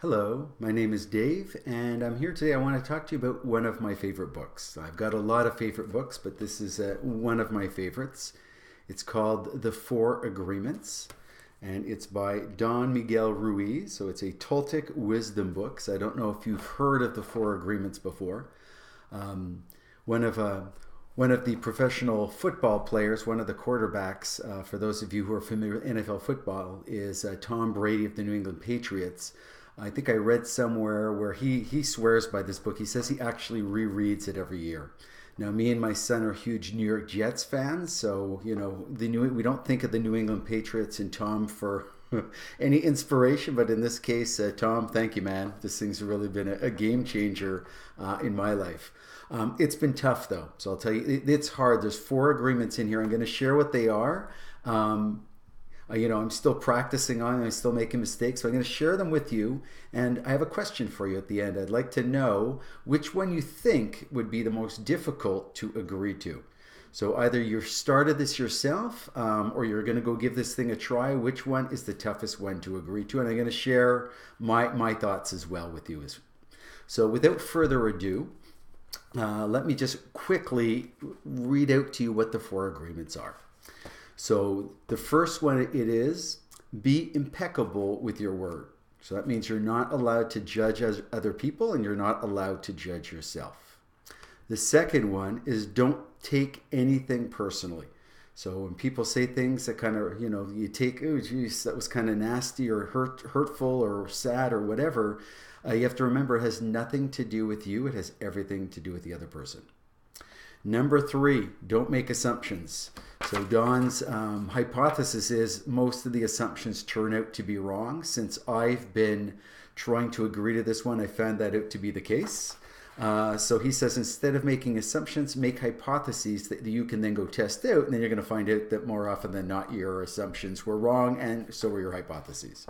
Hello, my name is Dave, and I'm here today. I want to talk to you about one of my favorite books. I've got a lot of favorite books, but this is one of my favorites. It's called The Four Agreements, and it's by Don Miguel Ruiz. So it's a Toltec wisdom book. So I don't know if you've heard of The Four Agreements before. Um, one of uh, One of the professional football players, one of the quarterbacks, for those of you who are familiar with NFL football, is Tom Brady of the New England Patriots. I think I read somewhere where he swears by this book. He says he actually rereads it every year. Now, me and my son are huge New York Jets fans, so we don't think of the New England Patriots and Tom for any inspiration. But in this case, Tom, thank you, man. This thing's really been a game changer in my life. It's been tough though, so I'll tell you, it's hard. There's four agreements in here. I'm going to share what they are. I'm still practicing on it. I'm still making mistakes. So I'm going to share them with you. And I have a question for you at the end. I'd like to know which one you think would be the most difficult to agree to. So either you started this yourself or you're going to go give this thing a try. Which one is the toughest one to agree to? And I'm going to share my thoughts as well with you. So without further ado, let me just quickly read out to you what the four agreements are. So the first one, it is be impeccable with your word. So that means you're not allowed to judge other people and you're not allowed to judge yourself. The second one is don't take anything personally. So when people say things that kind of, you take, oh geez, that was kind of nasty or hurtful or sad or whatever, you have to remember it has nothing to do with you. It has everything to do with the other person. Number three, don't make assumptions. So Don's hypothesis is most of the assumptions turn out to be wrong. Since I've been trying to agree to this one, I found that out to be the case. So he says instead of making assumptions, make hypotheses that you can then go test out, and then you're going to find out that more often than not your assumptions were wrong, and so were your hypotheses.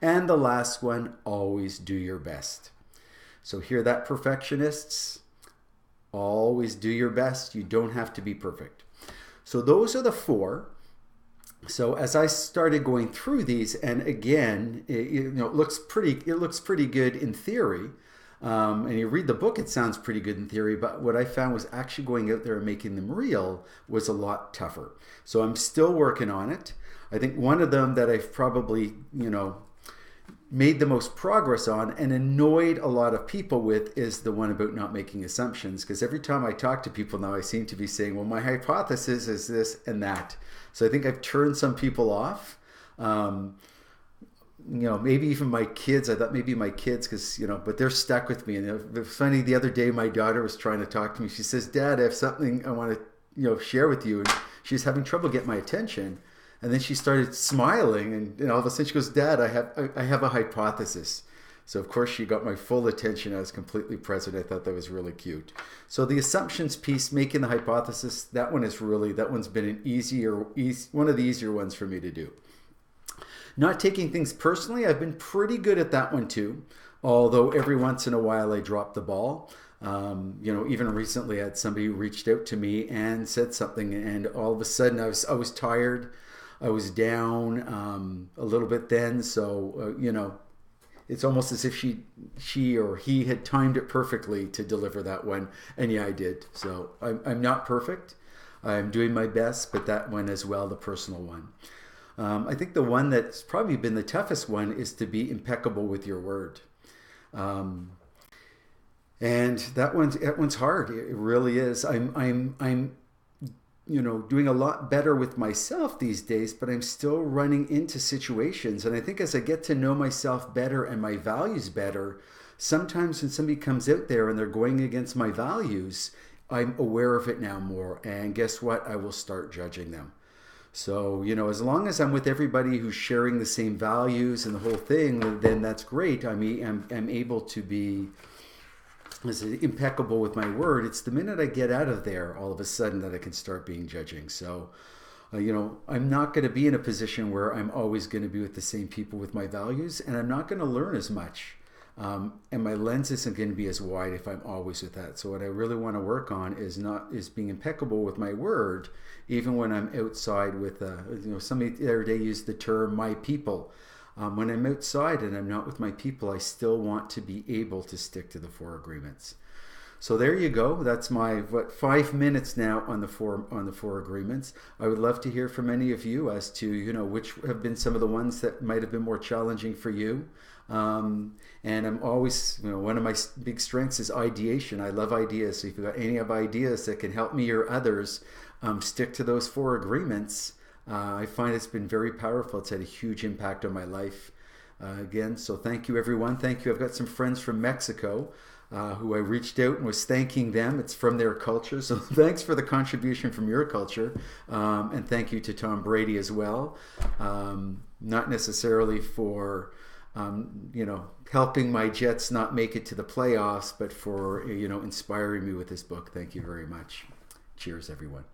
And the last one, always do your best. So hear that, perfectionists? Always do your best. You don't have to be perfect. So those are the four. So as I started going through these, and again, it looks pretty good in theory. And you read the book, it sounds pretty good in theory, but what I found was actually going out there and making them real was a lot tougher. So I'm still working on it. I think one of them that I've probably, made the most progress on and annoyed a lot of people with is the one about not making assumptions, because every time I talk to people now I seem to be saying, well, my hypothesis is this and that. So I think I've turned some people off. Maybe even my kids. I thought maybe my kids, because but they're stuck with me. And it was funny, the other day my daughter was trying to talk to me. She says, Dad, I have something I want to share with you, and she's having trouble getting my attention. And then she started smiling, and all of a sudden she goes, Dad, I have a hypothesis. So of course she got my full attention. I was completely present. I thought that was really cute. So the assumptions piece, making the hypothesis, that one's been one of the easier ones for me to do. Not taking things personally, I've been pretty good at that one too. Although every once in a while I drop the ball. Even recently I had somebody who reached out to me and said something, and all of a sudden I was tired. I was down a little bit then, so it's almost as if she or he had timed it perfectly to deliver that one, and yeah, I did. So I'm not perfect. I'm doing my best, but that one as well, the personal one. I think the one that's probably been the toughest one is to be impeccable with your word. And that one's hard. It really is. I'm doing a lot better with myself these days, but I'm still running into situations. And I think as I get to know myself better and my values better, sometimes when somebody comes out there and they're going against my values, I'm aware of it now more. And guess what? I will start judging them. So, as long as I'm with everybody who's sharing the same values and the whole thing, then that's great. I mean, I'm able to be impeccable with my word. It's the minute I get out of there, all of a sudden, that I can start being judging. So, I'm not going to be in a position where I'm always going to be with the same people with my values, and I'm not going to learn as much. And my lens isn't going to be as wide if I'm always with that. So what I really want to work on is being impeccable with my word, even when I'm outside with somebody the other day used the term "my people." When I'm outside and I'm not with my people, I still want to be able to stick to the four agreements. So there you go. That's my 5 minutes now on the four agreements. I would love to hear from any of you as to which have been some of the ones that might have been more challenging for you. And I'm always, one of my big strengths is ideation. I love ideas. So if you've got any of ideas that can help me or others stick to those four agreements, I find it's been very powerful. It's had a huge impact on my life. Again, so thank you, everyone. Thank you. I've got some friends from Mexico who I reached out and was thanking them. It's from their culture. So thanks for the contribution from your culture. And thank you to Tom Brady as well. Not necessarily for, helping my Jets not make it to the playoffs, but for, inspiring me with this book. Thank you very much. Cheers, everyone.